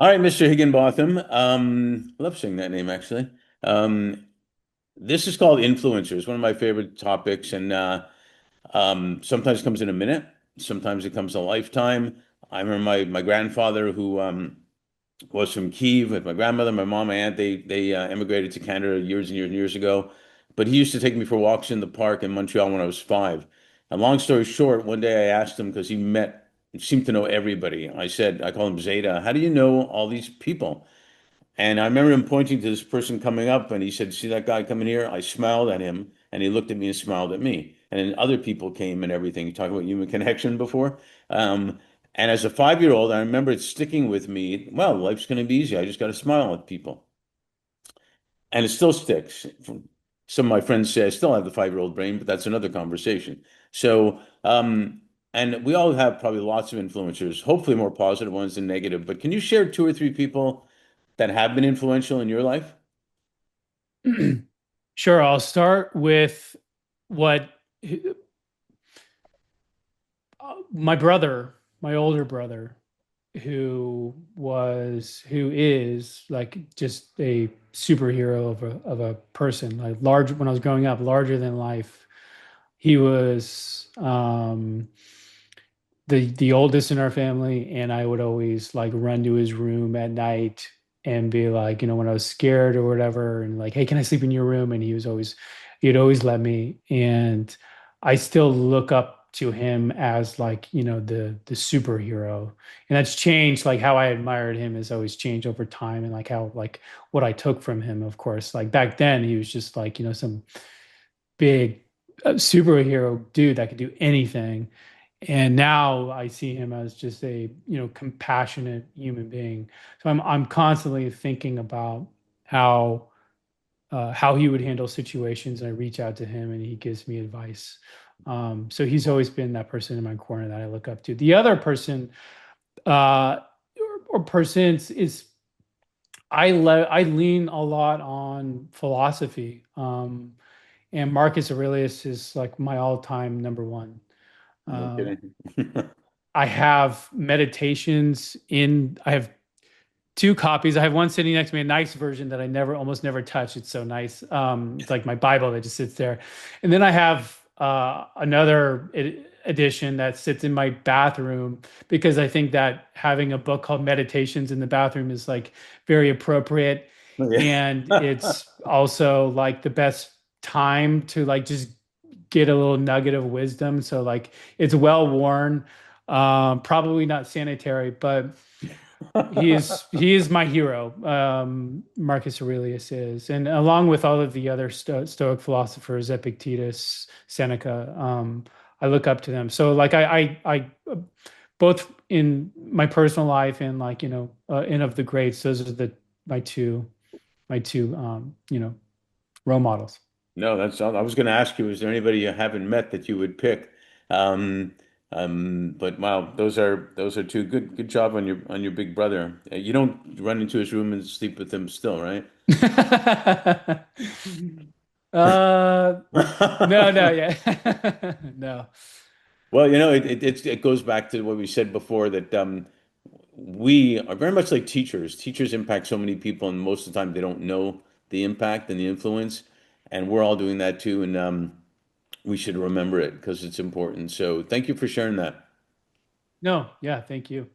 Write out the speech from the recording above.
All right, Mr. Higginbotham. I love saying that name actually. Um, this is called influencers, one of my favorite topics, and sometimes it comes in a minute, sometimes it comes in a lifetime. I remember my grandfather who was from Kiev with my grandmother, my mom, my aunt. They immigrated to Canada years and years and years ago. But he used to take me for walks in the park in Montreal when I was 5. And long story short, one day I asked him because he seemed to know everybody. I call him Zeta. How do you know all these people? And I remember him pointing to this person coming up, and he said, "See that guy coming here?" I smiled at him, and he looked at me and smiled at me. And then other people came and everything. You talked about human connection before. Um, and as a 5-year-old, I remember it sticking with me. Well, life's going to be easy. I just got to smile at people. And it still sticks. Some of my friends say I still have the 5-year-old brain, but that's another conversation. So, and we all have probably lots of influencers, hopefully more positive ones than negative. But can you share two or three people that have been influential in your life? Sure, I'll start with what my brother, my older brother, who is like just a superhero of a person, like large when I was growing up, larger than life. He was the oldest in our family, and I would always like run to his room at night and be like, when I was scared or whatever, and like, hey, can I sleep in your room? And he'd always let me. And I still look up to him as like, the superhero. And that's changed, like how I admired him has always changed over time, and like how like what I took from him, of course. Like back then he was just like, some big superhero dude that could do anything. And now I see him as just a, compassionate human being. So I'm constantly thinking about how how he would handle situations, and I reach out to him and he gives me advice. So he's always been that person in my corner that I look up to. The other person or persons is I lean a lot on philosophy. And Marcus Aurelius is like my all-time number one. No Um, kidding. I have two copies. I have one sitting next to me, a nice version that I almost never touch. It's so nice. It's like my Bible that just sits there. And then I have another edition that sits in my bathroom because I think that having a book called Meditations in the bathroom is like very appropriate. And Yeah. it's also like the best time to like just get a little nugget of wisdom. So like it's well worn, probably not sanitary, but he is my hero. Marcus Aurelius is, and along with all of the other Stoic philosophers, Epictetus, Seneca, I look up to them. So like both in my personal life and like and of the greats, those are the my two role models. No, that's all. I was going to ask you, is there anybody you haven't met that you would pick? Um, but wow, those are two good job on your big brother. You don't run into his room and sleep with him still, right? uh, no, no, yeah, no. Well, it goes back to what we said before that we are very much like teachers. Teachers impact so many people, and most of the time they don't know the impact and the influence. And we're all doing that too, and we should remember it because it's important. So thank you for sharing that. No, yeah, thank you.